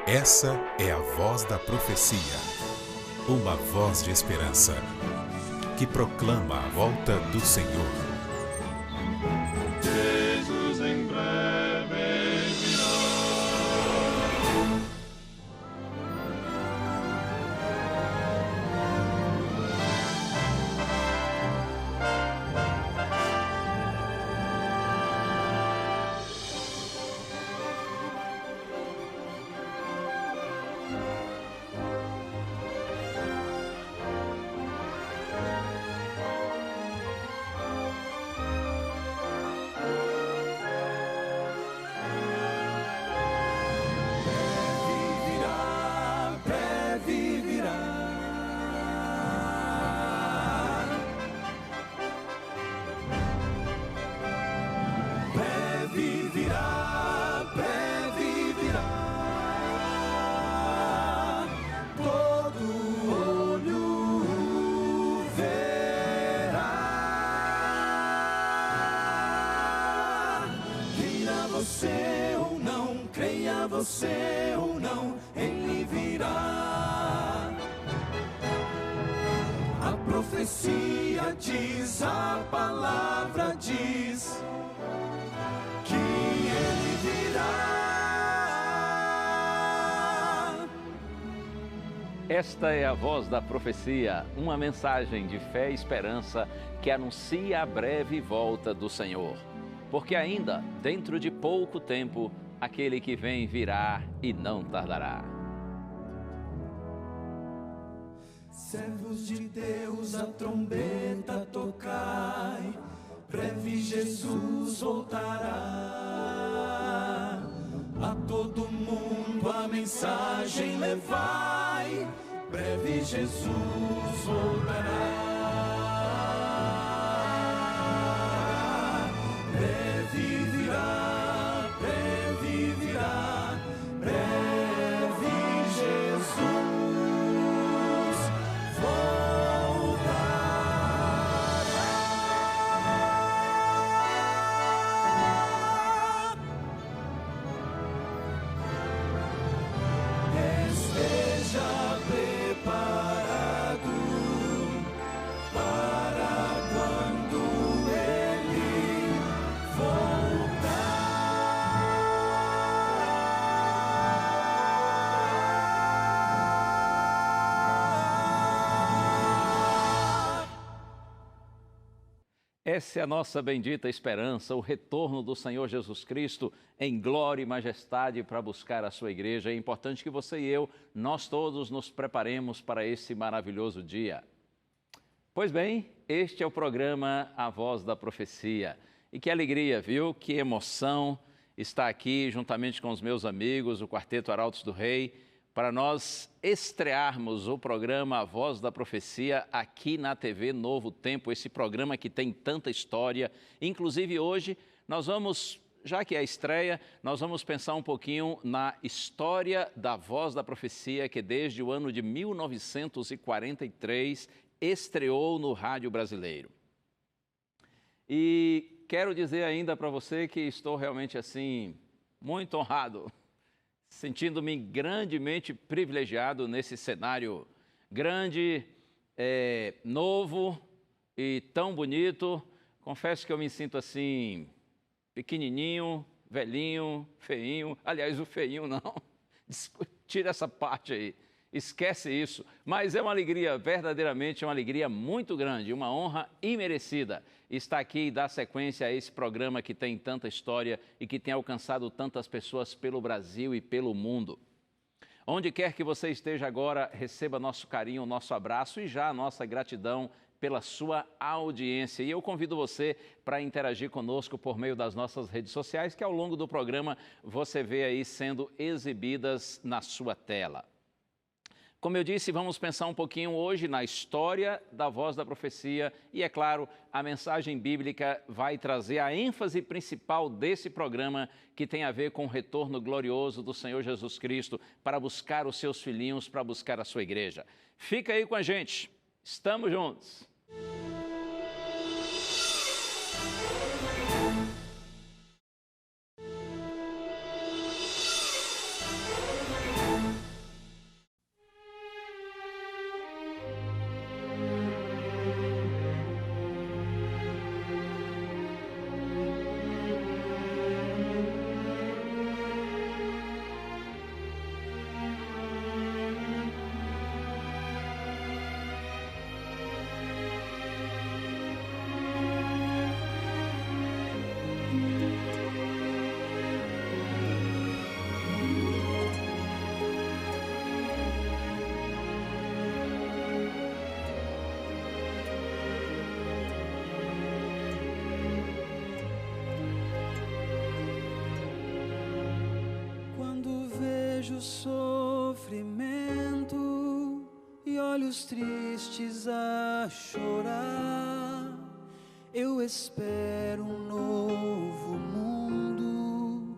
Essa é a voz da profecia, uma voz de esperança, que proclama a volta do Senhor. Jesus em breve virá. Você ou não, ele virá. A profecia diz, a palavra diz que ele virá. Esta é a voz da profecia, uma mensagem de fé e esperança que anuncia a breve volta do Senhor. Porque ainda, dentro de pouco tempo, aquele que vem virá e não tardará. Servos de Deus, a trombeta tocai, breve Jesus voltará. A todo mundo a mensagem levai, breve Jesus voltará. Breve virá. Essa é a nossa bendita esperança, o retorno do Senhor Jesus Cristo em glória e majestade para buscar a sua igreja. É importante que você e eu, nós todos nos preparemos para esse maravilhoso dia. Pois bem, este é o programa A Voz da Profecia. E que alegria, viu? Que emoção estar aqui juntamente com os meus amigos, o Quarteto Arautos do Rei, para nós estrearmos o programa A Voz da Profecia aqui na TV Novo Tempo, esse programa que tem tanta história. Inclusive hoje nós vamos, já que é a estreia, nós vamos pensar um pouquinho na história da Voz da Profecia, que desde o ano de 1943 estreou no rádio brasileiro. E quero dizer ainda para você que estou realmente assim, muito honrado, sentindo-me grandemente privilegiado nesse cenário grande, novo e tão bonito. Confesso que eu me sinto assim, pequenininho, velhinho, feinho. Aliás, o feinho não, tira essa parte aí, esquece isso. Mas é uma alegria, verdadeiramente uma alegria muito grande, uma honra imerecida estar aqui e dar sequência a esse programa que tem tanta história e que tem alcançado tantas pessoas pelo Brasil e pelo mundo. Onde quer que você esteja agora, receba nosso carinho, nosso abraço e já a nossa gratidão pela sua audiência. E eu convido você para interagir conosco por meio das nossas redes sociais, que ao longo do programa você vê aí sendo exibidas na sua tela. Como eu disse, vamos pensar um pouquinho hoje na história da Voz da Profecia e, é claro, a mensagem bíblica vai trazer a ênfase principal desse programa que tem a ver com o retorno glorioso do Senhor Jesus Cristo para buscar os seus filhinhos, para buscar a sua igreja. Fica aí com a gente, estamos juntos! vejo sofrimento e olhos tristes a chorar, eu espero um novo mundo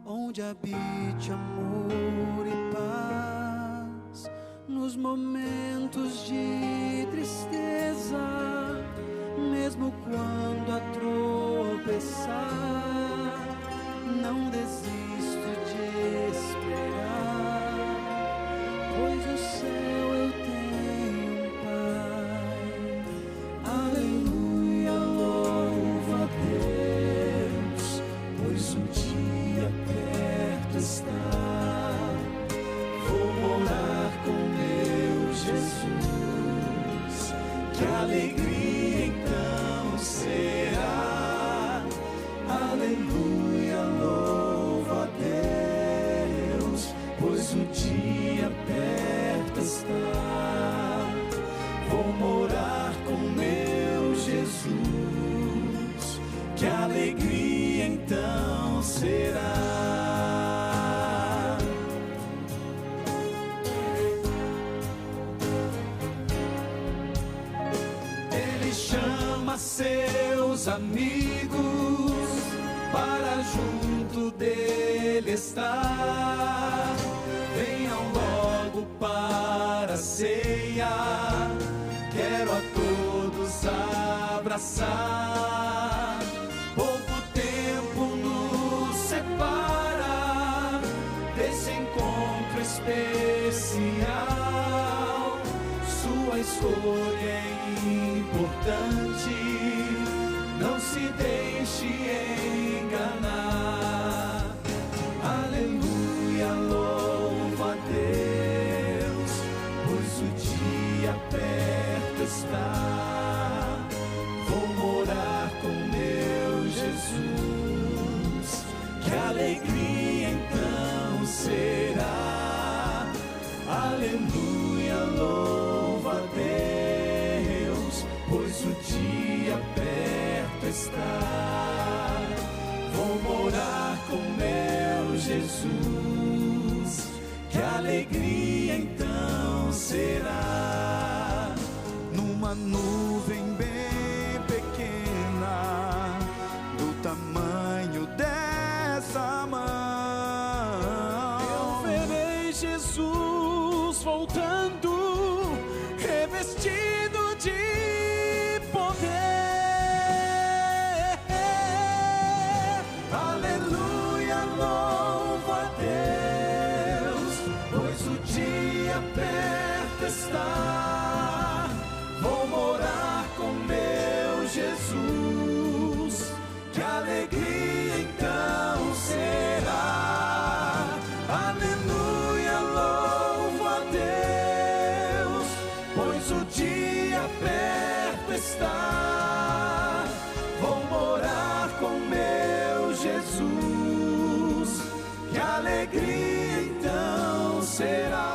onde habite amor e paz. Nos momentos de tristeza, mesmo quando a tropeçar, não desisto de esperar, pois no céu eu tenho um Pai. Aleluia, louva a Deus, pois o dia perto está. Vou morar com meu Jesus, que alegria então será. Aleluia, louva a Deus, pois o dia perto está. Vou morar com meu Jesus, que alegria então será. Ele chama seus amigos para junto dele estar. Venham logo para a ceia, quero a todos abraçar. Pouco tempo nos separa desse encontro especial. Sua escolha é importante, não se deixe enganar. Aleluia, louva a Deus, pois o dia perto está. Vou morar com meu Jesus, que alegria então será. Aleluia, louva a Deus, pois o dia perto está. Vou morar com meu Jesus, que alegria então será. Numa nuvem bem pequena, do tamanho dessa mão, eu verei Jesus voltando, revestido de poder. Aleluia, louva a Deus, pois o dia perto está. Vou morar com meu Jesus, que alegria então será. Aleluia, louva a Deus, pois o dia perto está. Vou morar com meu Jesus, que alegria então será.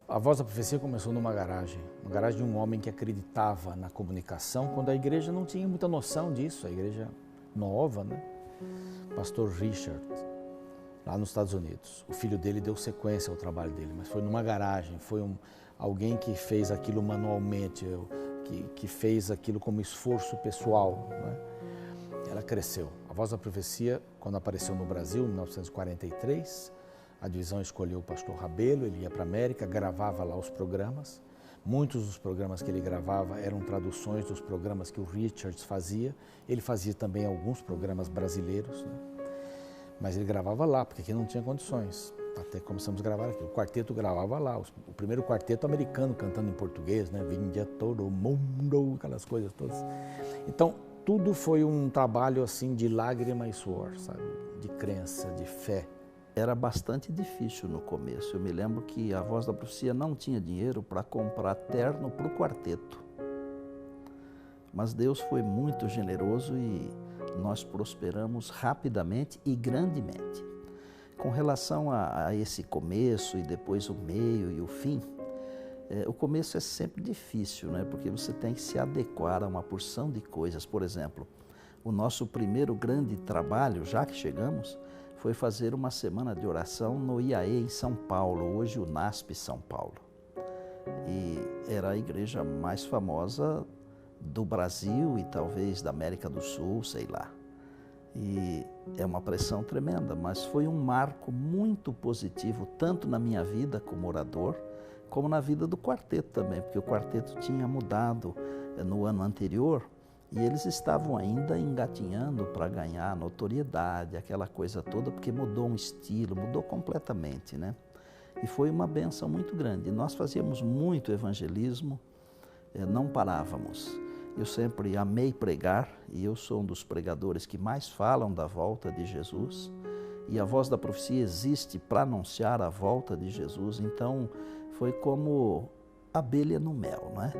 A Voz da Profecia começou numa garagem de um homem que acreditava na comunicação, quando a igreja não tinha muita noção disso, a igreja nova, né? Pastor Richard, lá nos Estados Unidos. O filho dele deu sequência ao trabalho dele, mas foi numa garagem, foi alguém que fez aquilo manualmente, que fez aquilo como esforço pessoal, né? Ela cresceu. A Voz da Profecia, quando apareceu no Brasil, em 1943, a divisão escolheu o pastor Rabelo, ele ia para a América, gravava lá os programas. Muitos dos programas que ele gravava eram traduções dos programas que o Richards fazia. Ele fazia também alguns programas brasileiros, né? Mas ele gravava lá, porque aqui não tinha condições. Até começamos a gravar aqui. O quarteto gravava lá, o primeiro quarteto americano cantando em português, né? Vinha todo mundo, aquelas coisas todas. Então, tudo foi um trabalho assim de lágrima e suor, sabe? De crença, de fé. Era bastante difícil no começo. Eu me lembro que a Voz da Profecia não tinha dinheiro para comprar terno para o quarteto. Mas Deus foi muito generoso e nós prosperamos rapidamente e grandemente. Com relação a esse começo e depois o meio e o fim, o começo é sempre difícil, né? Porque você tem que se adequar a uma porção de coisas. Por exemplo, o nosso primeiro grande trabalho, já que chegamos, foi fazer uma semana de oração no IAE em São Paulo, hoje o NASP São Paulo. E era a igreja mais famosa do Brasil e talvez da América do Sul, sei lá. E é uma pressão tremenda, mas foi um marco muito positivo, tanto na minha vida como orador, como na vida do quarteto também, porque o quarteto tinha mudado no ano anterior e eles estavam ainda engatinhando para ganhar notoriedade, aquela coisa toda, porque mudou um estilo, mudou completamente, né? E foi uma bênção muito grande. Nós fazíamos muito evangelismo, não parávamos. Eu sempre amei pregar e eu sou um dos pregadores que mais falam da volta de Jesus. E a Voz da Profecia existe para anunciar a volta de Jesus, então foi como abelha no mel, não é?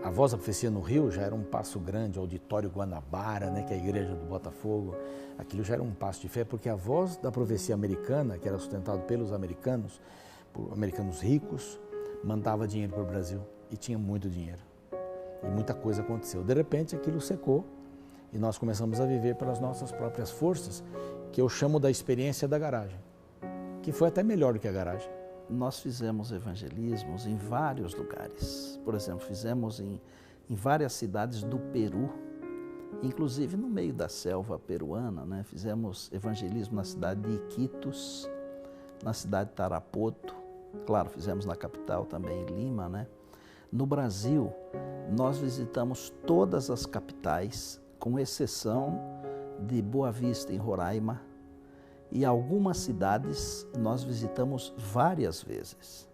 A Voz da Profecia no Rio já era um passo grande, o Auditório Guanabara, né, que é a igreja do Botafogo. Aquilo já era um passo de fé, porque a Voz da Profecia americana, que era sustentada pelos americanos, por americanos ricos, mandava dinheiro para o Brasil e tinha muito dinheiro. E muita coisa aconteceu. De repente aquilo secou e nós começamos a viver pelas nossas próprias forças, que eu chamo da experiência da garagem, que foi até melhor do que a garagem. Nós fizemos evangelismos em vários lugares. Por exemplo, fizemos em várias cidades do Peru, inclusive no meio da selva peruana, né? Fizemos evangelismo na cidade de Iquitos, na cidade de Tarapoto, claro, fizemos na capital também, em Lima, né? No Brasil, nós visitamos todas as capitais, com exceção de Boa Vista, em Roraima, e algumas cidades nós visitamos várias vezes.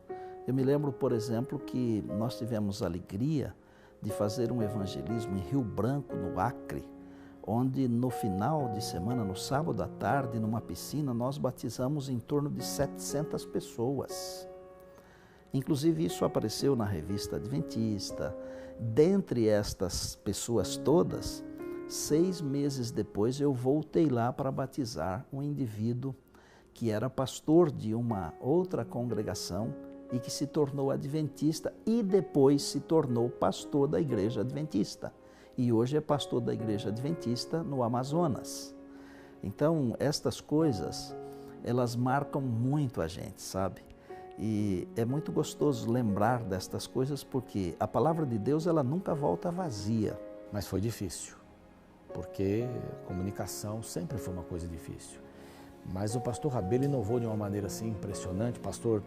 Eu me lembro, por exemplo, que nós tivemos a alegria de fazer um evangelismo em Rio Branco, no Acre, onde no final de semana, no sábado à tarde, numa piscina, nós batizamos em torno de 700 pessoas. Inclusive, isso apareceu na revista Adventista. Dentre estas pessoas todas, 6 meses depois eu voltei lá para batizar um indivíduo que era pastor de uma outra congregação e que se tornou adventista e depois se tornou pastor da igreja adventista. E hoje é pastor da igreja adventista no Amazonas. Então, estas coisas, elas marcam muito a gente, sabe? E é muito gostoso lembrar destas coisas porque a palavra de Deus, ela nunca volta vazia. Mas foi difícil, porque comunicação sempre foi uma coisa difícil. Mas o pastor Rabelo inovou de uma maneira assim impressionante. O pastor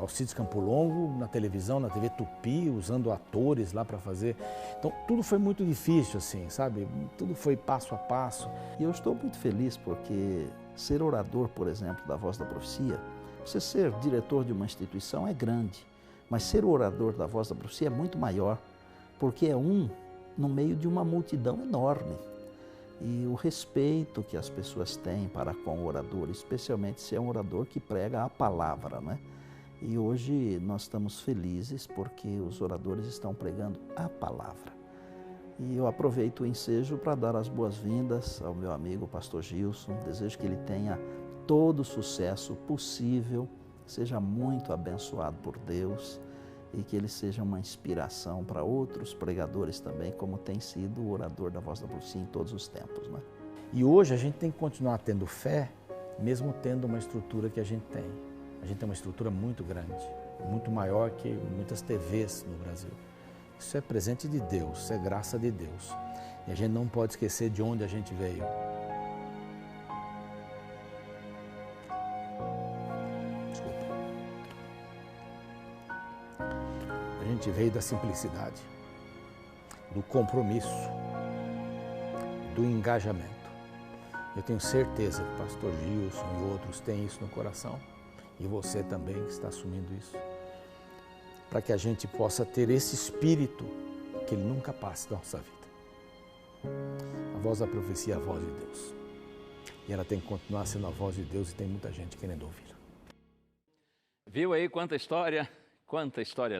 Alcides Campolongo na televisão, na TV Tupi, usando atores lá para fazer. Então tudo foi muito difícil assim, sabe? Tudo foi passo a passo. E eu estou muito feliz porque ser orador, por exemplo, da Voz da Profecia, você ser diretor de uma instituição é grande, mas ser orador da Voz da Profecia é muito maior, porque é no meio de uma multidão enorme. E o respeito que as pessoas têm para com o orador, especialmente se é um orador que prega a palavra, né? E hoje nós estamos felizes porque os oradores estão pregando a palavra. E eu aproveito o ensejo para dar as boas-vindas ao meu amigo pastor Gilson. Desejo que ele tenha todo o sucesso possível, seja muito abençoado por Deus e que ele seja uma inspiração para outros pregadores também, como tem sido o orador da Voz da Profecia em todos os tempos, né? E hoje a gente tem que continuar tendo fé, mesmo tendo uma estrutura que a gente tem. A gente tem uma estrutura muito grande, muito maior que muitas TVs no Brasil. Isso é presente de Deus, isso é graça de Deus. E a gente não pode esquecer de onde a gente veio. A gente veio da simplicidade, do compromisso, do engajamento. Eu tenho certeza que o pastor Gilson e outros têm isso no coração, e você também que está assumindo isso, para que a gente possa ter esse espírito que ele nunca passe da nossa vida. A Voz da Profecia é a voz de Deus, e ela tem que continuar sendo a voz de Deus e tem muita gente querendo ouvir. Viu aí quanta história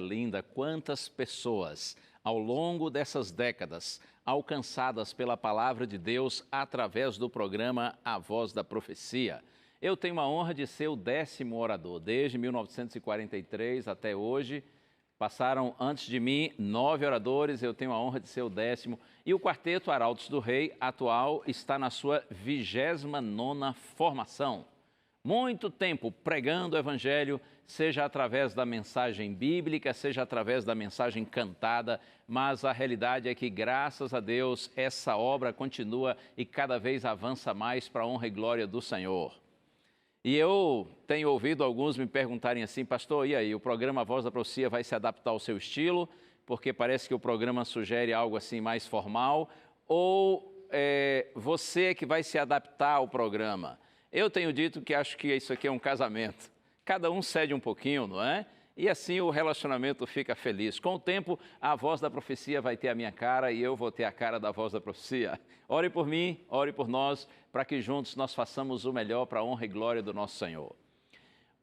linda, quantas pessoas ao longo dessas décadas, alcançadas pela palavra de Deus através do programa A Voz da Profecia. Eu tenho a honra de ser o 10º orador, desde 1943 até hoje. Passaram antes de mim 9 oradores, eu tenho a honra de ser o 10º. E o Quarteto Arautos do Rei atual está na sua 29ª formação. Muito tempo pregando o Evangelho, seja através da mensagem bíblica, seja através da mensagem cantada, mas a realidade é que, graças a Deus, essa obra continua e cada vez avança mais para a honra e glória do Senhor. E eu tenho ouvido alguns me perguntarem assim, pastor, e aí, o programa Voz da Profecia vai se adaptar ao seu estilo? Porque parece que o programa sugere algo assim mais formal, ou você é que vai se adaptar ao programa? Eu tenho dito que acho que isso aqui é um casamento. Cada um cede um pouquinho, não é? E assim o relacionamento fica feliz. Com o tempo, a Voz da Profecia vai ter a minha cara e eu vou ter a cara da Voz da Profecia. Ore por mim, ore por nós, para que juntos nós façamos o melhor para a honra e glória do nosso Senhor.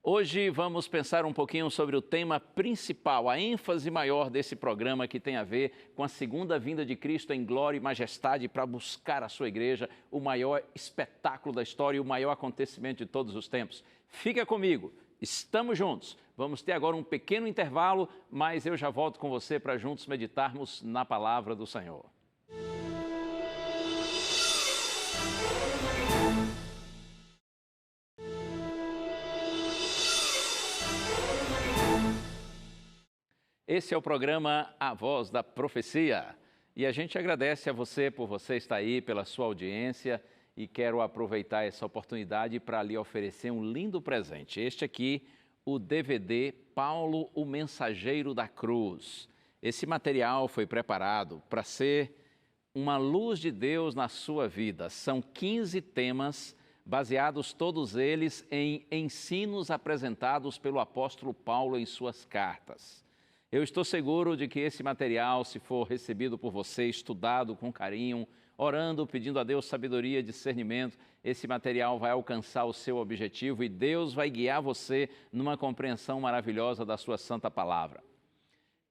Hoje vamos pensar um pouquinho sobre o tema principal, a ênfase maior desse programa que tem a ver com a segunda vinda de Cristo em glória e majestade para buscar a sua igreja, o maior espetáculo da história e o maior acontecimento de todos os tempos. Fica comigo, estamos juntos. Vamos ter agora um pequeno intervalo, mas eu já volto com você para juntos meditarmos na palavra do Senhor. Esse é o programa A Voz da Profecia e a gente agradece a você por você estar aí, pela sua audiência e quero aproveitar essa oportunidade para lhe oferecer um lindo presente. Este aqui, o DVD Paulo, o Mensageiro da Cruz. Esse material foi preparado para ser uma luz de Deus na sua vida. São 15 temas, baseados todos eles em ensinos apresentados pelo apóstolo Paulo em suas cartas. Eu estou seguro de que esse material, se for recebido por você, estudado com carinho, orando, pedindo a Deus sabedoria e discernimento, esse material vai alcançar o seu objetivo e Deus vai guiar você numa compreensão maravilhosa da sua santa palavra.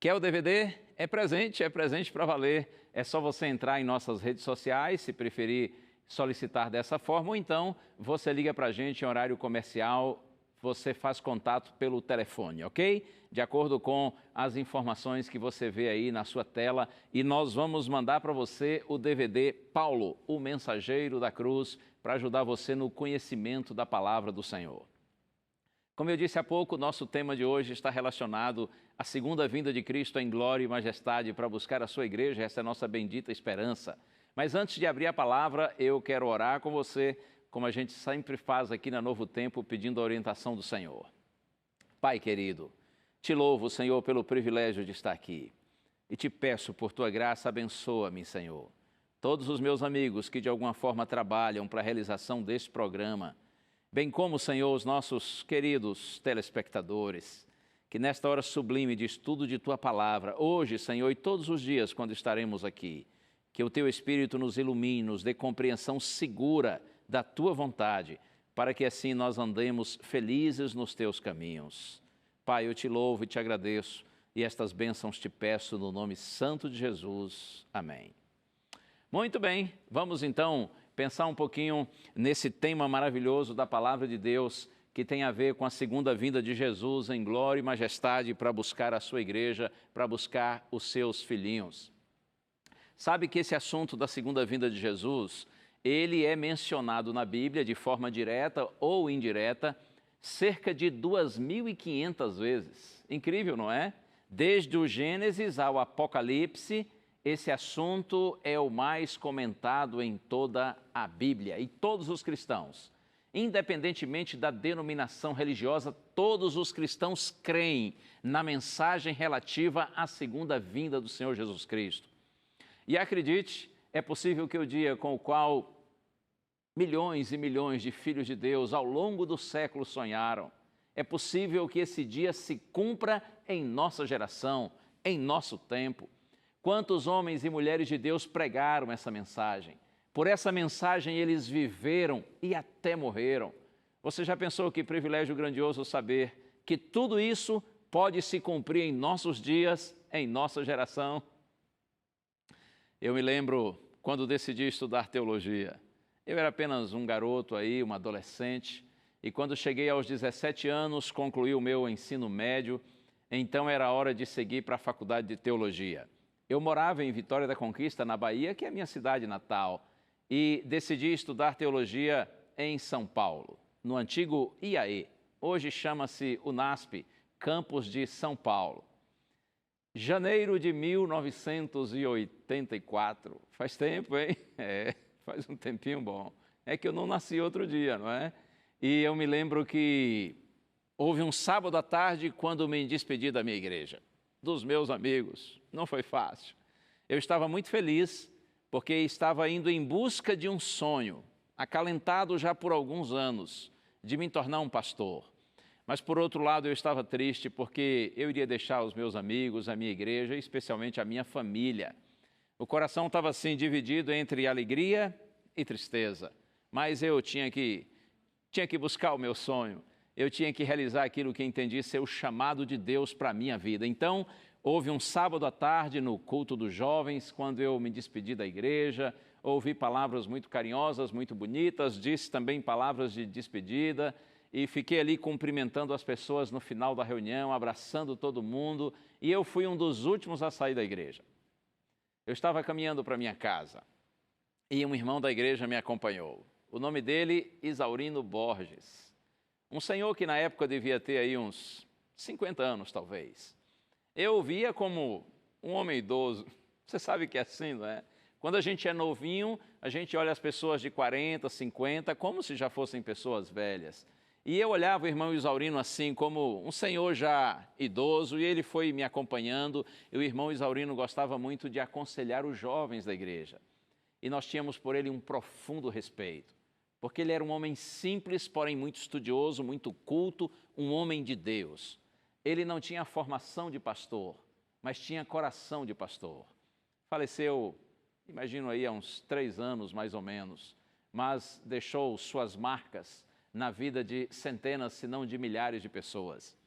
Quer o DVD? É presente para valer. É só você entrar em nossas redes sociais, se preferir solicitar dessa forma, ou então você liga para a gente em horário comercial, você faz contato pelo telefone, ok? De acordo com as informações que você vê aí na sua tela, e nós vamos mandar para você o DVD Paulo, o Mensageiro da Cruz, para ajudar você no conhecimento da palavra do Senhor. Como eu disse há pouco, nosso tema de hoje está relacionado à segunda vinda de Cristo em glória e majestade para buscar a sua igreja, essa é a nossa bendita esperança. Mas antes de abrir a palavra, eu quero orar com você, como a gente sempre faz aqui na Novo Tempo, pedindo a orientação do Senhor. Pai querido, te louvo, Senhor, pelo privilégio de estar aqui. E te peço, por tua graça, abençoa-me, Senhor. Todos os meus amigos que de alguma forma trabalham para a realização deste programa, bem como, Senhor, os nossos queridos telespectadores, que nesta hora sublime de estudo de tua palavra, hoje, Senhor, e todos os dias quando estaremos aqui, que o teu Espírito nos ilumine, nos dê compreensão segura da tua vontade, para que assim nós andemos felizes nos teus caminhos. Pai, eu te louvo e te agradeço, e estas bênçãos te peço no nome santo de Jesus. Amém. Muito bem, vamos então pensar um pouquinho nesse tema maravilhoso da palavra de Deus, que tem a ver com a segunda vinda de Jesus em glória e majestade para buscar a sua igreja, para buscar os seus filhinhos. Sabe que esse assunto da segunda vinda de Jesus, ele é mencionado na Bíblia de forma direta ou indireta cerca de 2.500 vezes. Incrível, não é? Desde o Gênesis ao Apocalipse, esse assunto é o mais comentado em toda a Bíblia. E todos os cristãos, independentemente da denominação religiosa, todos os cristãos creem na mensagem relativa à segunda vinda do Senhor Jesus Cristo. E acredite, é possível que o dia com o qual milhões e milhões de filhos de Deus ao longo do século sonharam, é possível que esse dia se cumpra em nossa geração, em nosso tempo. Quantos homens e mulheres de Deus pregaram essa mensagem? Por essa mensagem eles viveram e até morreram. Você já pensou que privilégio grandioso saber que tudo isso pode se cumprir em nossos dias, em nossa geração? Eu me lembro quando decidi estudar teologia. Eu era apenas um garoto aí, um adolescente, e quando cheguei aos 17 anos, concluí o meu ensino médio, então era hora de seguir para a faculdade de teologia. Eu morava em Vitória da Conquista, na Bahia, que é a minha cidade natal, e decidi estudar teologia em São Paulo, no antigo IAE. Hoje chama-se UNASP, campus de São Paulo. Janeiro de 1984. Faz tempo, hein? Faz um tempinho bom. É que eu não nasci outro dia, não é? E eu me lembro que houve um sábado à tarde quando me despedi da minha igreja, dos meus amigos. Não foi fácil. Eu estava muito feliz porque estava indo em busca de um sonho, acalentado já por alguns anos, de me tornar um pastor. Mas, por outro lado, eu estava triste porque eu iria deixar os meus amigos, a minha igreja, especialmente a minha família. O coração estava assim dividido entre alegria e tristeza, mas eu tinha que buscar o meu sonho, eu tinha que realizar aquilo que entendi ser o chamado de Deus para a minha vida. Então, houve um sábado à tarde no culto dos jovens, quando eu me despedi da igreja, ouvi palavras muito carinhosas, muito bonitas, disse também palavras de despedida e fiquei ali cumprimentando as pessoas no final da reunião, abraçando todo mundo, e eu fui um dos últimos a sair da igreja. Eu estava caminhando para minha casa e um irmão da igreja me acompanhou. O nome dele, Isaurino Borges. Um senhor que na época devia ter aí uns 50 anos, talvez. Eu o via como um homem idoso. Você sabe que é assim, não é? Quando a gente é novinho, a gente olha as pessoas de 40, 50, como se já fossem pessoas velhas. E eu olhava o irmão Isaurino assim, como um senhor já idoso, e ele foi me acompanhando. E o irmão Isaurino gostava muito de aconselhar os jovens da igreja. E nós tínhamos por ele um profundo respeito, porque ele era um homem simples, porém muito estudioso, muito culto, um homem de Deus. Ele não tinha formação de pastor, mas tinha coração de pastor. Faleceu, imagino aí, há uns 3 anos mais ou menos, mas deixou suas marcas na vida de centenas, se não de milhares de pessoas.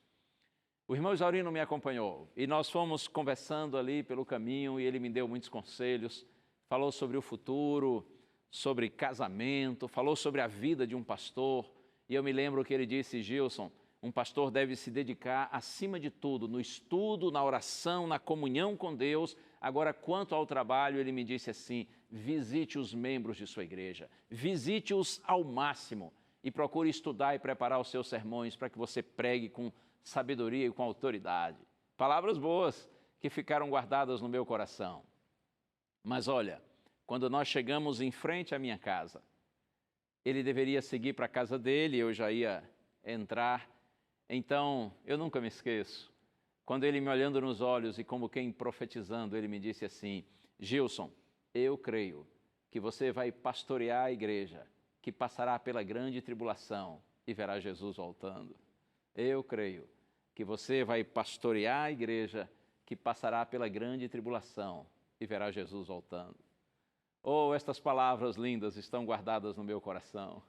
O irmão Isaurino me acompanhou e nós fomos conversando ali pelo caminho e ele me deu muitos conselhos, falou sobre o futuro, sobre casamento, falou sobre a vida de um pastor. E eu me lembro que ele disse: Gilson, um pastor deve se dedicar acima de tudo no estudo, na oração, na comunhão com Deus. Agora, quanto ao trabalho, ele me disse assim: visite os membros de sua igreja, visite-os ao máximo e procure estudar e preparar os seus sermões para que você pregue com sabedoria e com autoridade. Palavras boas que ficaram guardadas no meu coração. Mas olha, quando nós chegamos em frente à minha casa, ele deveria seguir para a casa dele, eu já ia entrar. Então, eu nunca me esqueço, quando ele me olhando nos olhos e como quem profetizando, ele me disse assim: Gilson, eu creio que você vai pastorear a igreja, que passará pela grande tribulação e verá Jesus voltando. Eu creio que você vai pastorear a igreja, que passará pela grande tribulação e verá Jesus voltando. Oh, estas palavras lindas estão guardadas no meu coração.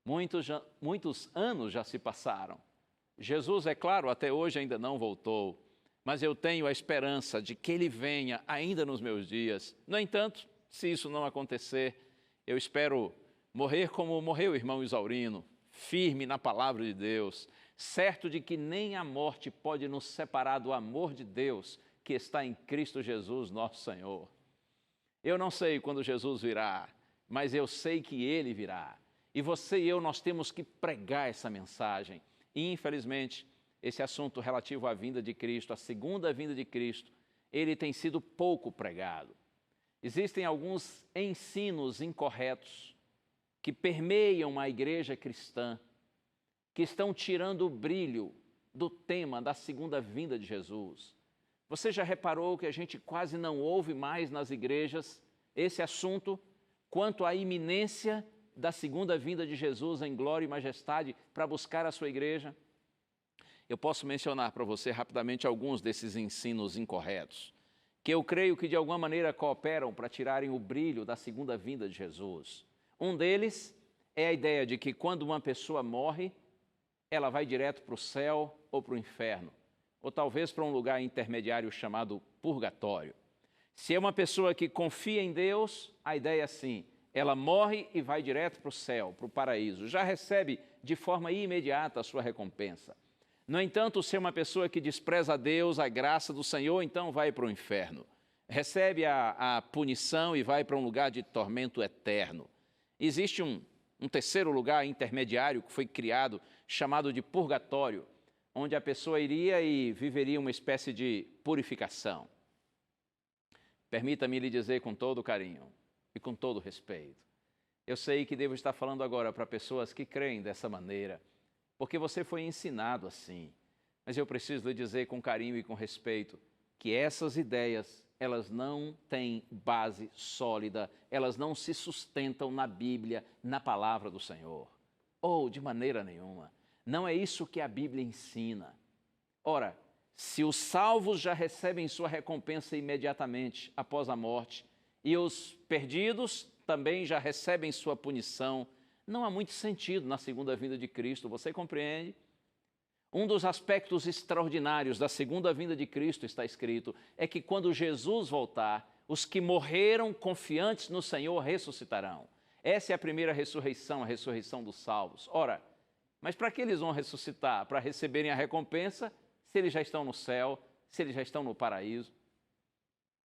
Muitos anos já se passaram. Jesus, é claro, até hoje ainda não voltou, mas eu tenho a esperança de que Ele venha ainda nos meus dias. No entanto, se isso não acontecer, eu espero morrer como morreu o irmão Isaurino, firme na palavra de Deus, certo de que nem a morte pode nos separar do amor de Deus que está em Cristo Jesus, nosso Senhor. Eu não sei quando Jesus virá, mas eu sei que Ele virá. E você e eu, nós temos que pregar essa mensagem. E, infelizmente, esse assunto relativo à vinda de Cristo, a segunda vinda de Cristo, ele tem sido pouco pregado. Existem alguns ensinos incorretos que permeiam a igreja cristã, que estão tirando o brilho do tema da segunda vinda de Jesus. Você já reparou que a gente quase não ouve mais nas igrejas esse assunto quanto à iminência da segunda vinda de Jesus em glória e majestade para buscar a sua igreja? Eu posso mencionar para você rapidamente alguns desses ensinos incorretos, que eu creio que de alguma maneira cooperam para tirarem o brilho da segunda vinda de Jesus. Um deles é a ideia de que quando uma pessoa morre, ela vai direto para o céu ou para o inferno, ou talvez para um lugar intermediário chamado purgatório. Se é uma pessoa que confia em Deus, a ideia é assim, ela morre e vai direto para o céu, para o paraíso, já recebe de forma imediata a sua recompensa. No entanto, se é uma pessoa que despreza a Deus, a graça do Senhor, então vai para o inferno. Recebe a punição e vai para um lugar de tormento eterno. Existe um terceiro lugar intermediário que foi criado, chamado de purgatório, onde a pessoa iria e viveria uma espécie de purificação. Permita-me lhe dizer com todo carinho e com todo respeito, eu sei que devo estar falando agora para pessoas que creem dessa maneira, porque você foi ensinado assim, mas eu preciso lhe dizer com carinho e com respeito que essas ideias, elas não têm base sólida, elas não se sustentam na Bíblia, na palavra do Senhor, ou de maneira nenhuma. Não é isso que a Bíblia ensina. Ora, se os salvos já recebem sua recompensa imediatamente após a morte, e os perdidos também já recebem sua punição, não há muito sentido na segunda vinda de Cristo, você compreende? Um dos aspectos extraordinários da segunda vinda de Cristo, está escrito, é que quando Jesus voltar, os que morreram confiantes no Senhor ressuscitarão. Essa é a primeira ressurreição, a ressurreição dos salvos. Ora, mas para que eles vão ressuscitar? Para receberem a recompensa, se eles já estão no céu, se eles já estão no paraíso.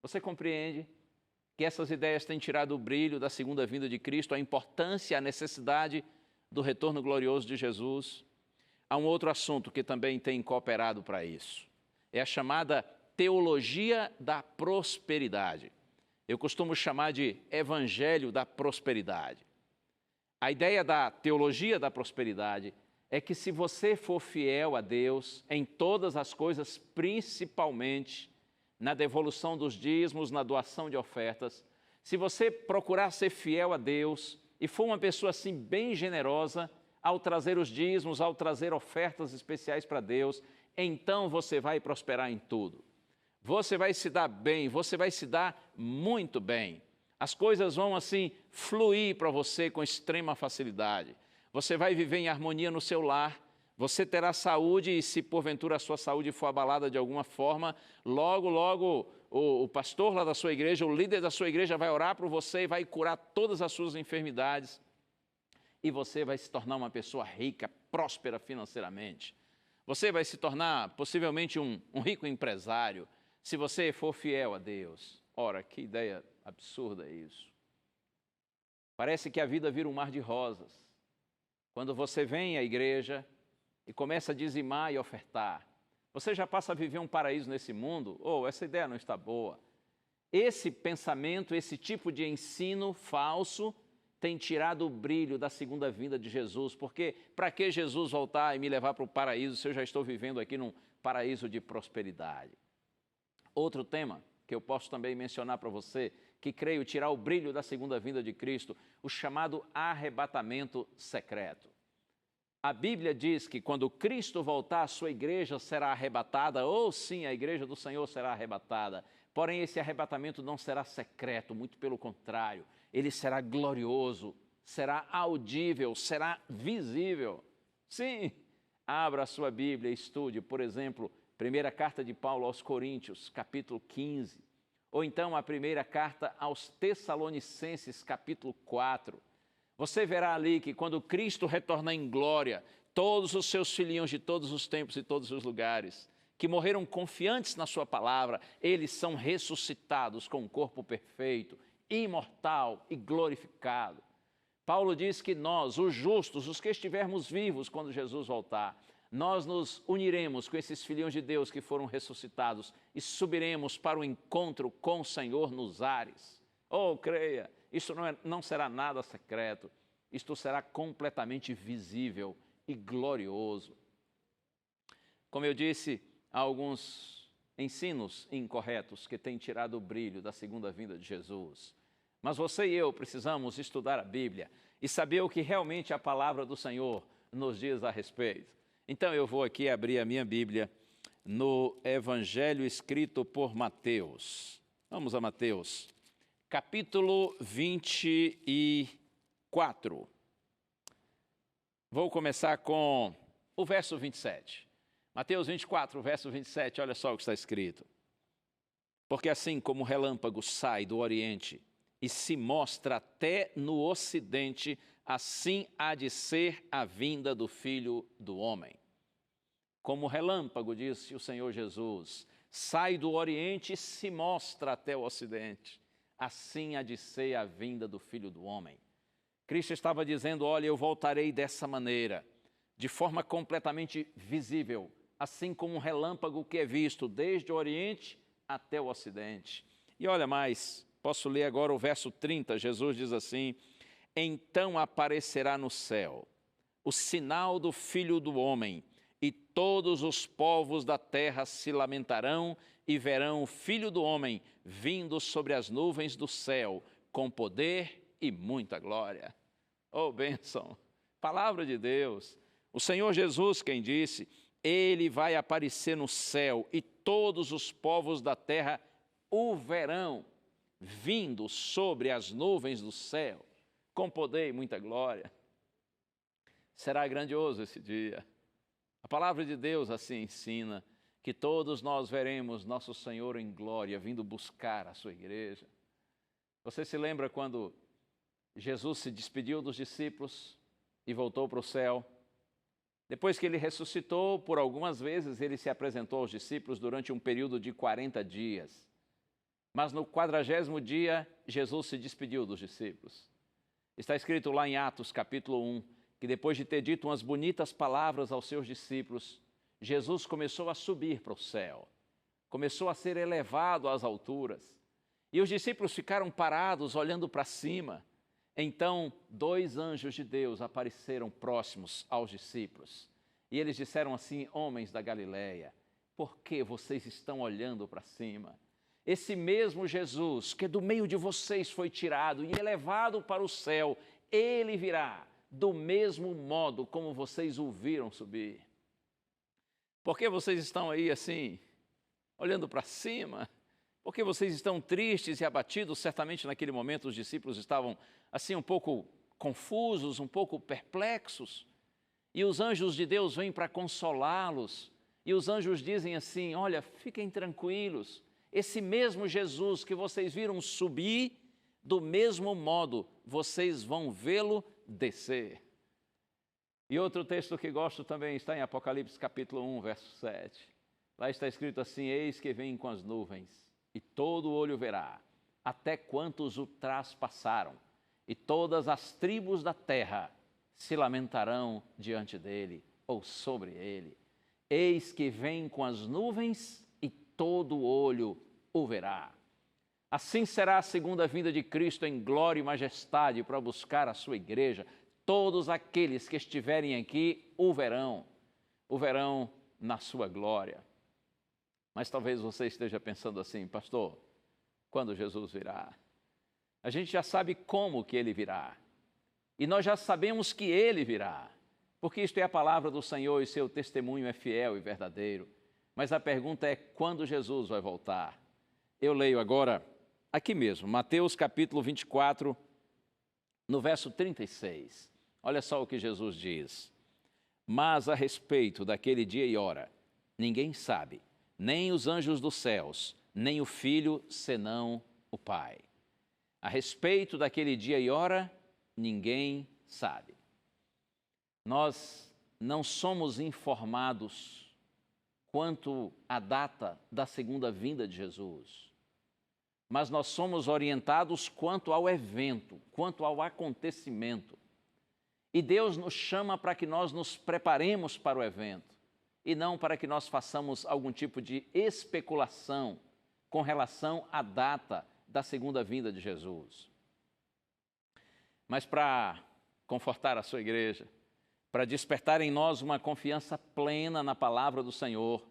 Você compreende que essas ideias têm tirado o brilho da segunda vinda de Cristo, a importância, a necessidade do retorno glorioso de Jesus? Há um outro assunto que também tem cooperado para isso. É a chamada teologia da prosperidade. Eu costumo chamar de evangelho da prosperidade. A ideia da teologia da prosperidade é que se você for fiel a Deus em todas as coisas, principalmente na devolução dos dízimos, na doação de ofertas, se você procurar ser fiel a Deus e for uma pessoa assim bem generosa ao trazer os dízimos, ao trazer ofertas especiais para Deus, então você vai prosperar em tudo. Você vai se dar bem, você vai se dar muito bem. As coisas vão assim fluir para você com extrema facilidade. Você vai viver em harmonia no seu lar, você terá saúde e se porventura a sua saúde for abalada de alguma forma, logo o pastor lá da sua igreja, o líder da sua igreja vai orar por você e vai curar todas as suas enfermidades. E você vai se tornar uma pessoa rica, próspera financeiramente. Você vai se tornar possivelmente um rico empresário, se você for fiel a Deus. Ora, que ideia absurda é isso. Parece que a vida vira um mar de rosas. Quando você vem à igreja e começa a dizimar e ofertar, você já passa a viver um paraíso nesse mundo? Essa ideia não está boa. Esse pensamento, esse tipo de ensino falso tem tirado o brilho da segunda vinda de Jesus, porque para que Jesus voltar e me levar para o paraíso se eu já estou vivendo aqui num paraíso de prosperidade? Outro tema que eu posso também mencionar para você, que creio tirar o brilho da segunda vinda de Cristo, o chamado arrebatamento secreto. A Bíblia diz que quando Cristo voltar, a sua igreja será arrebatada, sim, a igreja do Senhor será arrebatada. Porém, esse arrebatamento não será secreto, muito pelo contrário, ele será glorioso, será audível, será visível. Sim, abra a sua Bíblia e estude, por exemplo, primeira carta de Paulo aos Coríntios, capítulo 15, ou então a primeira carta aos Tessalonicenses, capítulo 4. Você verá ali que quando Cristo retornar em glória, todos os seus filhinhos de todos os tempos e todos os lugares, que morreram confiantes na sua palavra, eles são ressuscitados com um corpo perfeito, imortal e glorificado. Paulo diz que nós, os justos, os que estivermos vivos quando Jesus voltar, nós nos uniremos com esses filhinhos de Deus que foram ressuscitados e subiremos para o encontro com o Senhor nos ares. Creia, isso não será nada secreto, isto será completamente visível e glorioso. Como eu disse, há alguns ensinos incorretos que têm tirado o brilho da segunda vinda de Jesus. Mas você e eu precisamos estudar a Bíblia e saber o que realmente a palavra do Senhor nos diz a respeito. Então eu vou aqui abrir a minha Bíblia no Evangelho escrito por Mateus. Vamos a Mateus, capítulo 24. Vou começar com o verso 27. Mateus 24, verso 27, olha só o que está escrito. Porque assim como o relâmpago sai do Oriente e se mostra até no Ocidente, assim há de ser a vinda do Filho do Homem. Como o relâmpago, disse o Senhor Jesus, sai do Oriente e se mostra até o Ocidente, assim há de ser a vinda do Filho do Homem. Cristo estava dizendo, olha, eu voltarei dessa maneira, de forma completamente visível, assim como um relâmpago que é visto desde o Oriente até o Ocidente. E olha mais, posso ler agora o verso 30, Jesus diz assim, então aparecerá no céu o sinal do Filho do Homem, e todos os povos da terra se lamentarão e verão o Filho do Homem vindo sobre as nuvens do céu, com poder e muita glória. Oh, bênção! Palavra de Deus. O Senhor Jesus quem disse, Ele vai aparecer no céu e todos os povos da terra o verão, vindo sobre as nuvens do céu, com poder e muita glória. Será grandioso esse dia. A palavra de Deus assim ensina que todos nós veremos nosso Senhor em glória vindo buscar a sua igreja. Você se lembra quando Jesus se despediu dos discípulos e voltou para o céu? Depois que ele ressuscitou, por algumas vezes ele se apresentou aos discípulos durante um período de 40 dias. Mas no 40º dia, Jesus se despediu dos discípulos. Está escrito lá em Atos, capítulo 1, que depois de ter dito umas bonitas palavras aos seus discípulos, Jesus começou a subir para o céu, começou a ser elevado às alturas. E os discípulos ficaram parados, olhando para cima. Então, 2 anjos de Deus apareceram próximos aos discípulos. E eles disseram assim, homens da Galileia, por que vocês estão olhando para cima? Esse mesmo Jesus, que do meio de vocês foi tirado e elevado para o céu, Ele virá do mesmo modo como vocês o viram subir. Por que vocês estão aí assim, olhando para cima? Por que vocês estão tristes e abatidos? Certamente naquele momento os discípulos estavam assim um pouco confusos, um pouco perplexos. E os anjos de Deus vêm para consolá-los. E os anjos dizem assim, olha, fiquem tranquilos. Esse mesmo Jesus que vocês viram subir, do mesmo modo vocês vão vê-lo descer. E outro texto que gosto também está em Apocalipse capítulo 1, verso 7. Lá está escrito assim, eis que vem com as nuvens, e todo olho verá, até quantos o traspassaram, e todas as tribos da terra se lamentarão diante dele, ou sobre ele. Eis que vem com as nuvens, e todo olho o verá. Assim será a segunda vinda de Cristo em glória e majestade para buscar a sua igreja. Todos aqueles que estiverem aqui o verão na sua glória. Mas talvez você esteja pensando assim, pastor, quando Jesus virá? A gente já sabe como que ele virá. E nós já sabemos que ele virá, porque isto é a palavra do Senhor e seu testemunho é fiel e verdadeiro. Mas a pergunta é, quando Jesus vai voltar? Eu leio agora, aqui mesmo, Mateus capítulo 24, no verso 36. Olha só o que Jesus diz. Mas a respeito daquele dia e hora, ninguém sabe, nem os anjos dos céus, nem o Filho, senão o Pai. A respeito daquele dia e hora, ninguém sabe. Nós não somos informados quanto à data da segunda vinda de Jesus, mas nós somos orientados quanto ao evento, quanto ao acontecimento. E Deus nos chama para que nós nos preparemos para o evento e não para que nós façamos algum tipo de especulação com relação à data da segunda vinda de Jesus. Mas para confortar a sua igreja, para despertar em nós uma confiança plena na palavra do Senhor,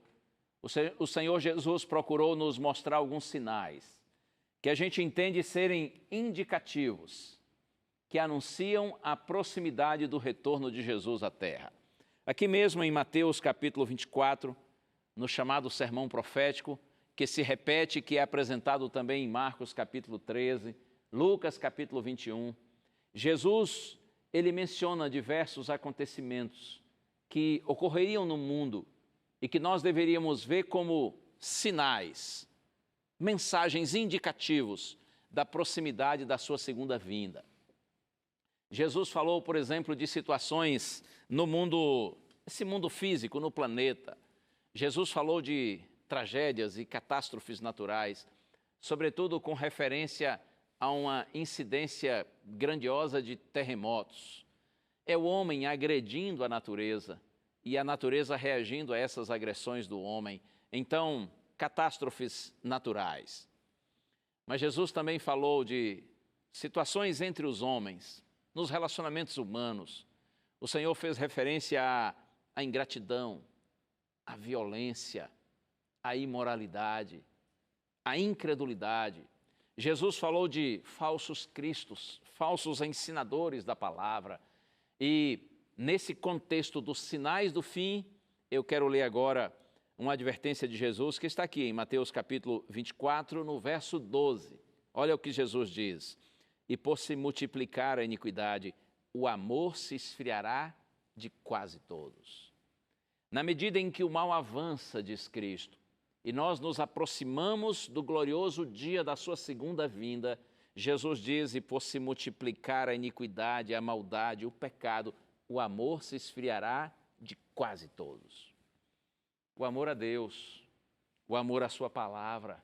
o Senhor Jesus procurou nos mostrar alguns sinais que a gente entende serem indicativos, que anunciam a proximidade do retorno de Jesus à terra. Aqui mesmo em Mateus capítulo 24, no chamado sermão profético, que se repete, que é apresentado também em Marcos capítulo 13, Lucas capítulo 21, Jesus, ele menciona diversos acontecimentos que ocorreriam no mundo e que nós deveríamos ver como sinais mensagens indicativos da proximidade da sua segunda vinda. Jesus falou, por exemplo, de situações no mundo, esse mundo físico, no planeta. Jesus falou de tragédias e catástrofes naturais, sobretudo com referência a uma incidência grandiosa de terremotos. É o homem agredindo a natureza e a natureza reagindo a essas agressões do homem. Então, catástrofes naturais. Mas Jesus também falou de situações entre os homens, nos relacionamentos humanos. O Senhor fez referência à ingratidão, à violência, à imoralidade, à incredulidade. Jesus falou de falsos cristos, falsos ensinadores da palavra. E nesse contexto dos sinais do fim, eu quero ler agora uma advertência de Jesus que está aqui em Mateus capítulo 24, no verso 12. Olha o que Jesus diz: e por se multiplicar a iniquidade, o amor se esfriará de quase todos. Na medida em que o mal avança, diz Cristo, e nós nos aproximamos do glorioso dia da sua segunda vinda, Jesus diz, e por se multiplicar a iniquidade, a maldade, o pecado, o amor se esfriará de quase todos. O amor a Deus, o amor à sua palavra,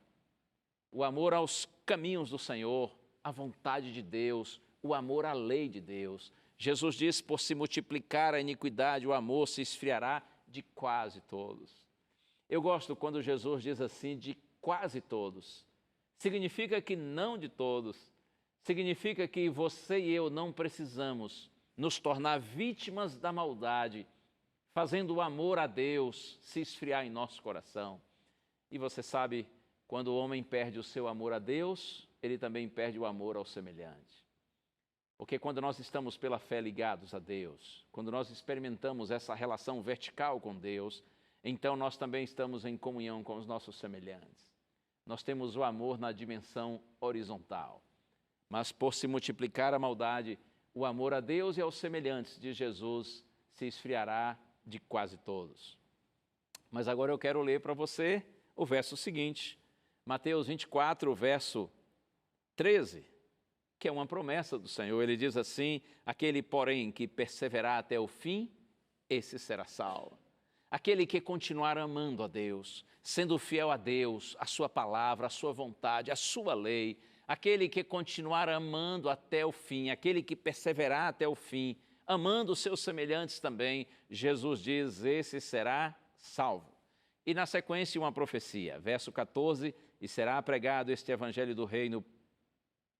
o amor aos caminhos do Senhor, a vontade de Deus, o amor à lei de Deus. Jesus diz, por se multiplicar a iniquidade, o amor se esfriará de quase todos. Eu gosto quando Jesus diz assim, de quase todos. Significa que não de todos. Significa que você e eu não precisamos nos tornar vítimas da maldade, fazendo o amor a Deus se esfriar em nosso coração. E você sabe, quando o homem perde o seu amor a Deus, ele também perde o amor ao semelhante. Porque quando nós estamos pela fé ligados a Deus, quando nós experimentamos essa relação vertical com Deus, então nós também estamos em comunhão com os nossos semelhantes. Nós temos o amor na dimensão horizontal. Mas por se multiplicar a maldade, o amor a Deus e aos semelhantes de Jesus se esfriará de quase todos. Mas agora eu quero ler para você o verso seguinte, Mateus 24, verso 13, que é uma promessa do Senhor. Ele diz assim, aquele, porém, que perseverar até o fim, esse será salvo. Aquele que continuar amando a Deus, sendo fiel a Deus, a sua palavra, a sua vontade, a sua lei, aquele que continuar amando até o fim, aquele que perseverar até o fim, amando os seus semelhantes também, Jesus diz, esse será salvo. E na sequência uma profecia, verso 14, e será pregado este evangelho do reino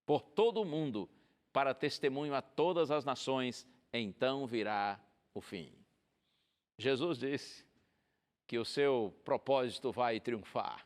por todo o mundo, para testemunho a todas as nações, então virá o fim. Jesus disse que o seu propósito vai triunfar.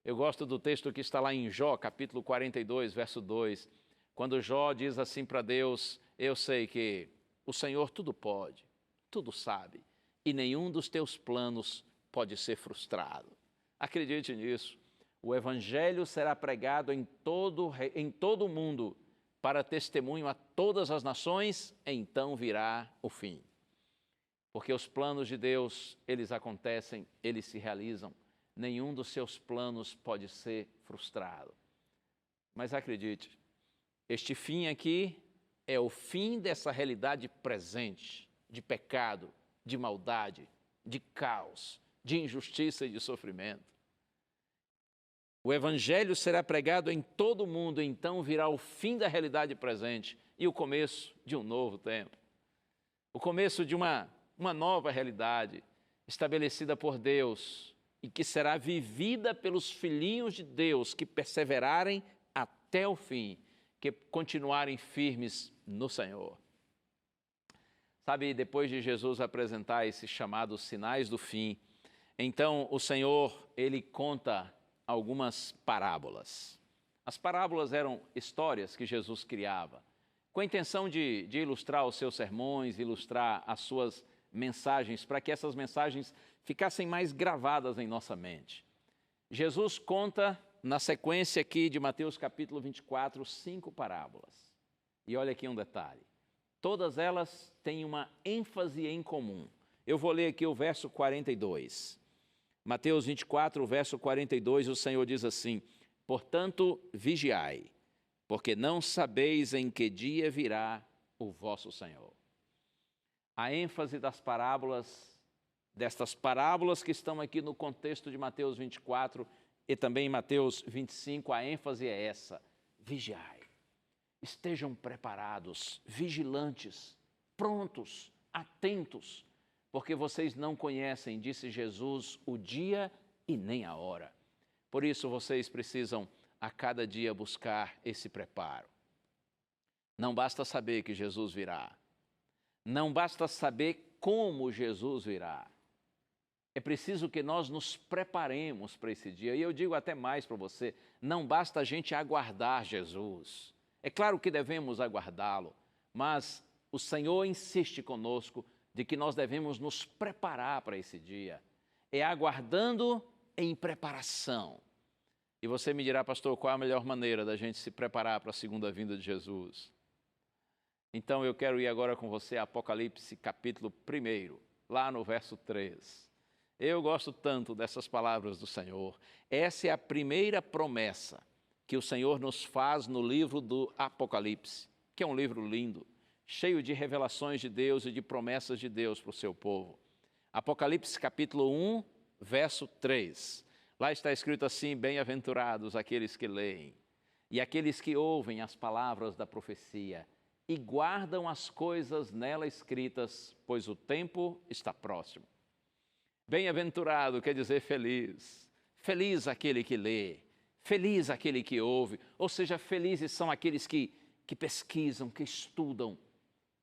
Eu gosto do texto que está lá em Jó, capítulo 42, verso 2, quando Jó diz assim para Deus, eu sei que o Senhor tudo pode, tudo sabe, e nenhum dos teus planos pode ser frustrado. Acredite nisso. O evangelho será pregado em todo o mundo para testemunho a todas as nações, então virá o fim. Porque os planos de Deus, eles acontecem, eles se realizam. Nenhum dos seus planos pode ser frustrado. Mas acredite, este fim aqui é o fim dessa realidade presente, de pecado, de maldade, de caos, de injustiça e de sofrimento. O evangelho será pregado em todo o mundo, então virá o fim da realidade presente e o começo de um novo tempo. O começo de uma nova realidade estabelecida por Deus e que será vivida pelos filhinhos de Deus que perseverarem até o fim, que continuarem firmes no Senhor. Sabe, depois de Jesus apresentar esses chamados sinais do fim, então o Senhor, ele conta algumas parábolas. As parábolas eram histórias que Jesus criava, com a intenção de ilustrar os seus sermões, ilustrar as suas mensagens, para que essas mensagens ficassem mais gravadas em nossa mente. Jesus conta, na sequência aqui de Mateus capítulo 24, 5 parábolas. E olha aqui um detalhe. Todas elas têm uma ênfase em comum. Eu vou ler aqui o verso 42. Mateus 24, verso 42, o Senhor diz assim, Portanto, vigiai, porque não sabeis em que dia virá o vosso Senhor. A ênfase das parábolas, destas parábolas que estão aqui no contexto de Mateus 24 e também em Mateus 25, a ênfase é essa: vigiai. Estejam preparados, vigilantes, prontos, atentos, porque vocês não conhecem, disse Jesus, o dia e nem a hora. Por isso vocês precisam a cada dia buscar esse preparo. Não basta saber que Jesus virá. Não basta saber como Jesus virá. É preciso que nós nos preparemos para esse dia. E eu digo até mais para você, não basta a gente aguardar Jesus. É claro que devemos aguardá-lo, mas o Senhor insiste conosco de que nós devemos nos preparar para esse dia. É aguardando em preparação. E você me dirá, pastor, qual a melhor maneira da gente se preparar para a segunda vinda de Jesus? Então eu quero ir agora com você a Apocalipse capítulo 1, lá no verso 3. Eu gosto tanto dessas palavras do Senhor. Essa é a primeira promessa que o Senhor nos faz no livro do Apocalipse, que é um livro lindo, cheio de revelações de Deus e de promessas de Deus para o seu povo. Apocalipse capítulo 1, verso 3. Lá está escrito assim: bem-aventurados aqueles que leem e aqueles que ouvem as palavras da profecia e guardam as coisas nela escritas, pois o tempo está próximo. Bem-aventurado quer dizer feliz. Feliz aquele que lê, feliz aquele que ouve, ou seja, felizes são aqueles que pesquisam, que estudam,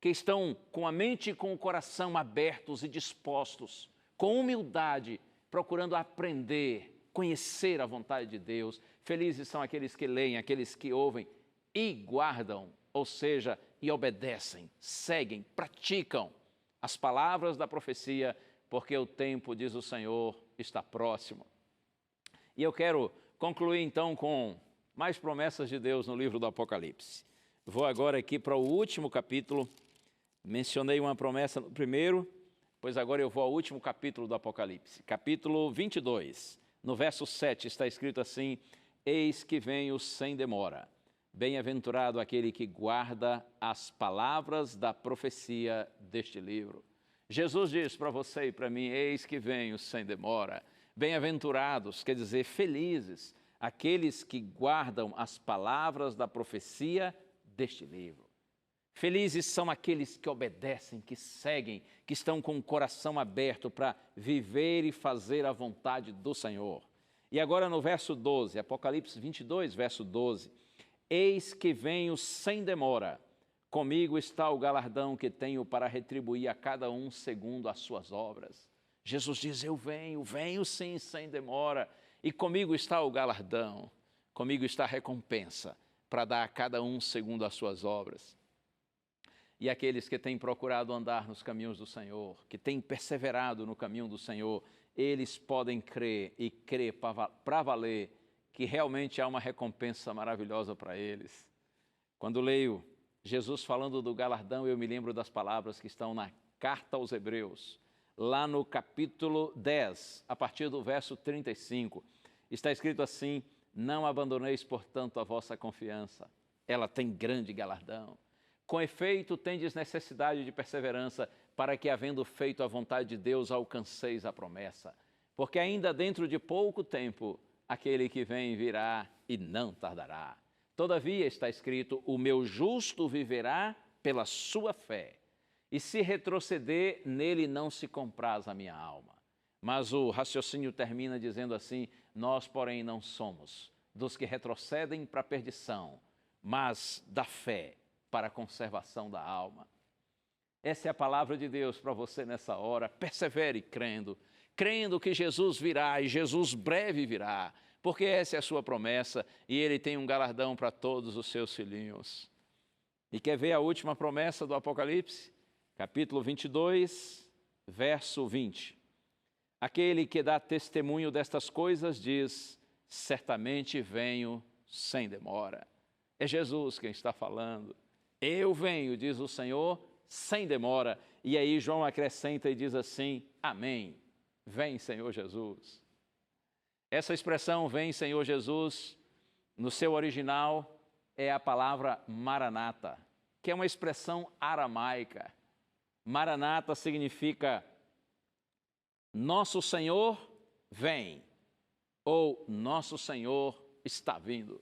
que estão com a mente e com o coração abertos e dispostos, com humildade, procurando aprender, conhecer a vontade de Deus. Felizes são aqueles que leem, aqueles que ouvem e guardam, ou seja, e obedecem, seguem, praticam as palavras da profecia, porque o tempo, diz o Senhor, está próximo. E eu quero concluir então com mais promessas de Deus no livro do Apocalipse. Vou agora aqui para o último capítulo. Mencionei uma promessa no primeiro, pois agora eu vou ao último capítulo do Apocalipse. Capítulo 22, no verso 7 está escrito assim: eis que venho sem demora. Bem-aventurado aquele que guarda as palavras da profecia deste livro. Jesus diz para você e para mim: eis que venho sem demora. Bem-aventurados, quer dizer, felizes, aqueles que guardam as palavras da profecia deste livro. Felizes são aqueles que obedecem, que seguem, que estão com o coração aberto para viver e fazer a vontade do Senhor. E agora no verso 12, Apocalipse 22, verso 12. Eis que venho sem demora. Comigo está o galardão que tenho para retribuir a cada um segundo as suas obras. Jesus diz: eu venho sim, sem demora. E comigo está o galardão, comigo está a recompensa para dar a cada um segundo as suas obras. E aqueles que têm procurado andar nos caminhos do Senhor, que têm perseverado no caminho do Senhor, eles podem crer e crer para valer que realmente há uma recompensa maravilhosa para eles. Quando leio Jesus falando do galardão, eu me lembro das palavras que estão na carta aos Hebreus, lá no capítulo 10, a partir do verso 35. Está escrito assim: não abandoneis, portanto, a vossa confiança, ela tem grande galardão. Com efeito, tendes necessidade de perseverança, para que, havendo feito a vontade de Deus, alcanceis a promessa. Porque ainda dentro de pouco tempo, aquele que vem virá e não tardará. Todavia, está escrito: o meu justo viverá pela sua fé, e se retroceder, nele não se compraz a minha alma. Mas o raciocínio termina dizendo assim: nós, porém, não somos dos que retrocedem para a perdição, mas da fé para a conservação da alma. Essa é a palavra de Deus para você nessa hora. Persevere crendo, crendo que Jesus virá, e Jesus breve virá, porque essa é a sua promessa, e Ele tem um galardão para todos os seus filhinhos. E quer ver a última promessa do Apocalipse? Capítulo 22, verso 20. Aquele que dá testemunho destas coisas diz: certamente venho sem demora. É Jesus quem está falando. Eu venho, diz o Senhor, sem demora. E aí João acrescenta e diz assim: amém. Vem, Senhor Jesus. Essa expressão, vem, Senhor Jesus, no seu original é a palavra Maranata, que é uma expressão aramaica. Maranata significa Nosso Senhor vem, ou Nosso Senhor está vindo.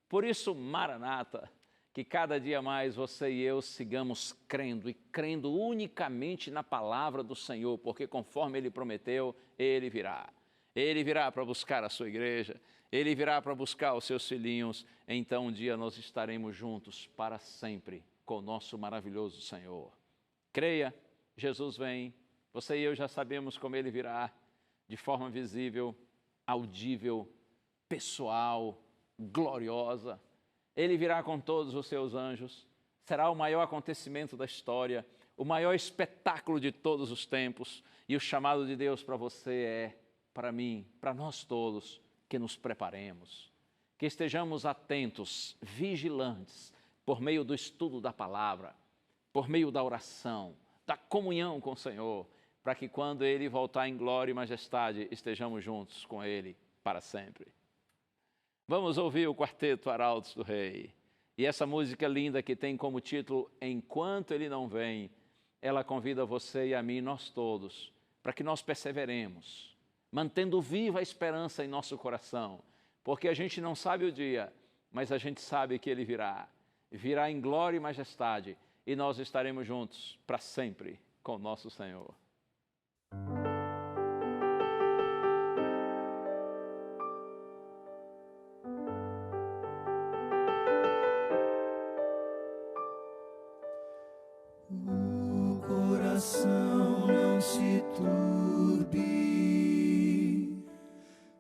Por isso, Maranata, que cada dia mais você e eu sigamos crendo, e crendo unicamente na palavra do Senhor, porque conforme Ele prometeu, Ele virá. Ele virá para buscar a sua igreja, Ele virá para buscar os seus filhinhos, então um dia nós estaremos juntos para sempre com o nosso maravilhoso Senhor. Creia, Jesus vem, você e eu já sabemos como Ele virá, de forma visível, audível, pessoal, gloriosa. Ele virá com todos os seus anjos, será o maior acontecimento da história, o maior espetáculo de todos os tempos, e o chamado de Deus para você é, para mim, para nós todos, que nos preparemos, que estejamos atentos, vigilantes, por meio do estudo da palavra, por meio da oração, da comunhão com o Senhor, para que quando Ele voltar em glória e majestade, estejamos juntos com Ele para sempre. Vamos ouvir o quarteto Arautos do Rei. E essa música linda que tem como título Enquanto Ele Não Vem, ela convida você e a mim, nós todos, para que nós perseveremos, mantendo viva a esperança em nosso coração, porque a gente não sabe o dia, mas a gente sabe que Ele virá em glória e majestade, e nós estaremos juntos para sempre com o nosso Senhor. O coração não se turbe,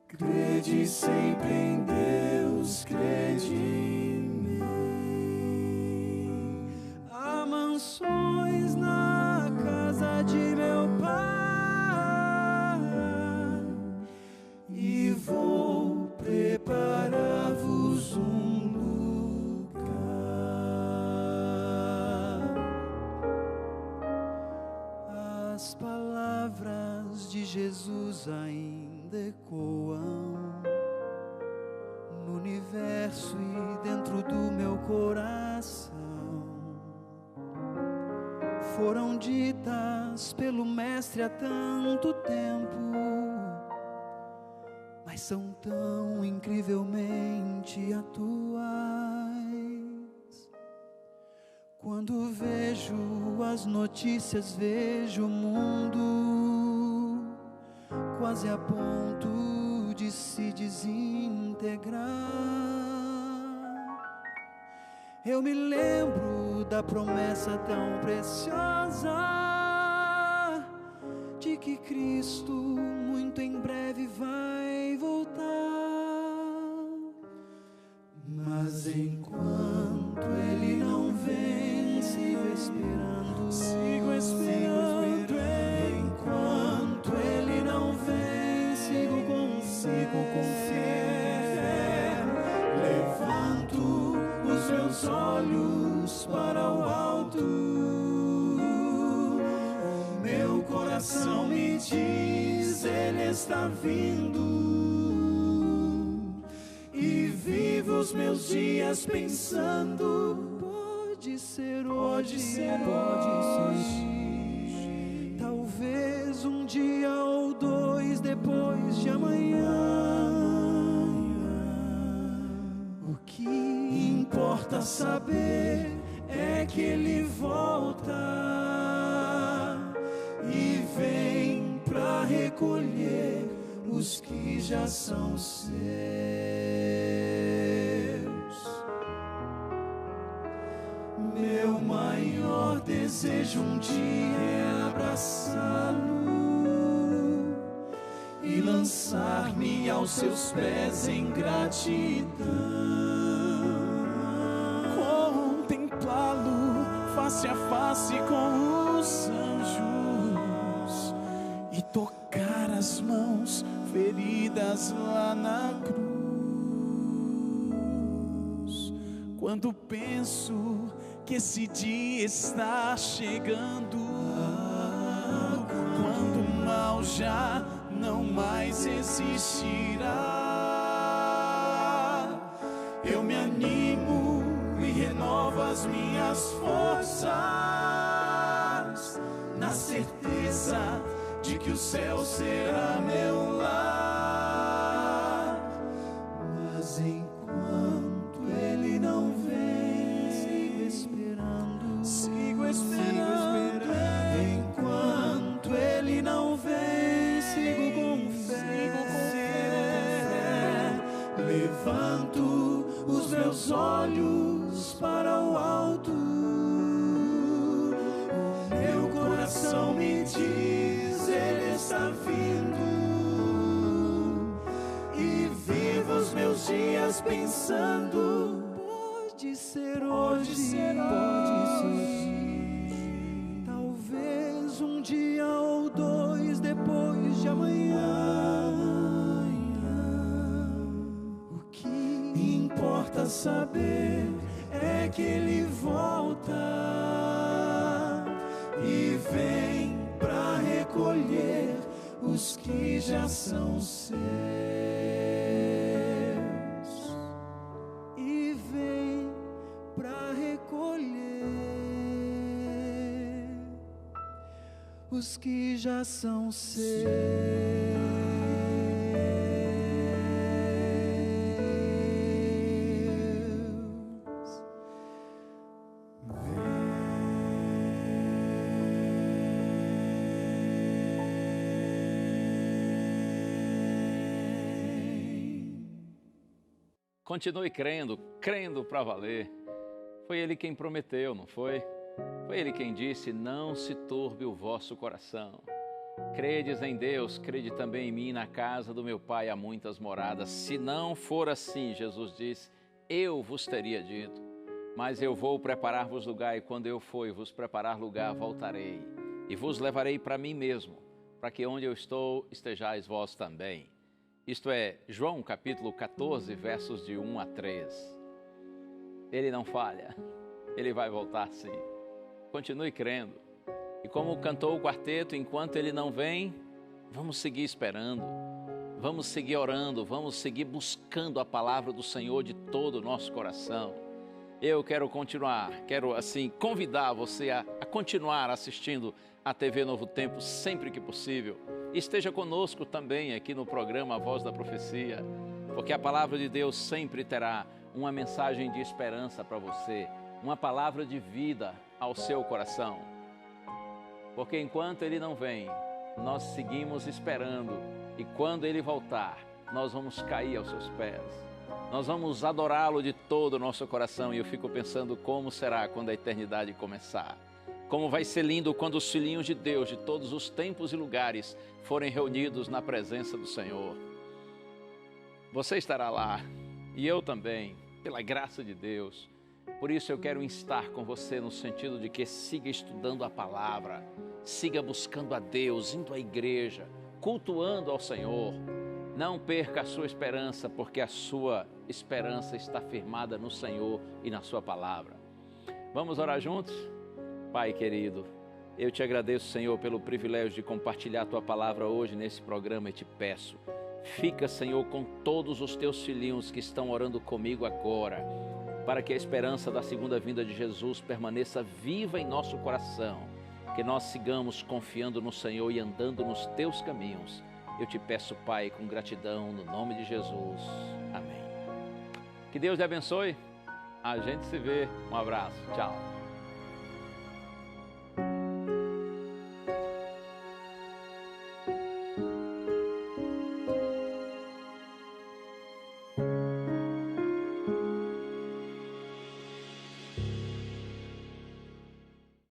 crede sempre em Deus, crede em mim. Há mansões na casa de meu Pai, e vou preparar-vos um lugar. As palavras de Jesus ainda ecoam no universo e dentro do meu coração. Foram ditas pelo Mestre há tanto tempo, mas são tão incrivelmente atuais. Quando vejo as notícias, vejo o mundo quase a ponto de se desintegrar. Eu me lembro da promessa tão preciosa de que Cristo muito em breve vai voltar. Mas enquanto Ele não vem, sigo esperando, enquanto Ele não vem, sigo com fé. Levanto os meus olhos para o alto, o meu coração me diz, Ele está vindo, e vivo os meus dias pensando, pode ser hoje, talvez um dia ou dois depois de amanhã. O que importa saber é que Ele volta e vem pra recolher os que já são seus. Meu maior desejo um dia é abraçá-lo e lançar-me aos seus pés em gratidão. Contemplá-lo face a face com os anjos e tocar as mãos feridas lá na cruz. Quando penso que esse dia está chegando, quando o mal já não mais existirá, eu me animo e renovo as minhas forças, na certeza de que o céu será meu lar. Mas enquanto ele não vem, sigo esperando. Enquanto ele não vem, sigo com fé. Levanto os meus olhos para o alto. O meu coração me diz, ele está vindo. E vivo os meus dias pensando, pode ser hoje. Talvez um dia ou dois depois de amanhã. O que importa saber é que ele volta e vem para recolher os que já são seus. E vem para recolher os que já são seus. Continue crendo, crendo para valer. Foi Ele quem prometeu, não foi? Foi Ele quem disse, não se turbe o vosso coração. Credes em Deus, crede também em mim. Na casa do meu Pai há muitas moradas. Se não for assim, Jesus disse, eu vos teria dito. Mas eu vou preparar-vos lugar, e quando eu for e vos preparar lugar, voltarei. E vos levarei para mim mesmo, para que onde eu estou, estejais vós também. Isto é, João capítulo 14, versos de 1 a 3. Ele não falha, ele vai voltar sim. Continue crendo. E como cantou o quarteto, enquanto ele não vem, vamos seguir esperando, vamos seguir orando, vamos seguir buscando a palavra do Senhor de todo o nosso coração. Eu quero continuar, convidar você a continuar assistindo a TV Novo Tempo sempre que possível. Esteja conosco também aqui no programa A Voz da Profecia, porque a palavra de Deus sempre terá uma mensagem de esperança para você, uma palavra de vida ao seu coração. Porque enquanto Ele não vem, nós seguimos esperando, e quando Ele voltar, nós vamos cair aos seus pés. Nós vamos adorá-lo de todo o nosso coração, e eu fico pensando como será quando a eternidade começar. Como vai ser lindo quando os filhinhos de Deus, de todos os tempos e lugares, forem reunidos na presença do Senhor. Você estará lá, e eu também, pela graça de Deus. Por isso eu quero instar com você no sentido de que siga estudando a palavra, siga buscando a Deus, indo à igreja, cultuando ao Senhor. Não perca a sua esperança, porque a sua esperança está firmada no Senhor e na sua palavra. Vamos orar juntos? Pai querido, eu te agradeço, Senhor, pelo privilégio de compartilhar a tua palavra hoje nesse programa, e te peço, fica, Senhor, com todos os teus filhinhos que estão orando comigo agora, para que a esperança da segunda vinda de Jesus permaneça viva em nosso coração, que nós sigamos confiando no Senhor e andando nos teus caminhos. Eu te peço, Pai, com gratidão, no nome de Jesus. Amém. Que Deus te abençoe. A gente se vê. Um abraço. Tchau.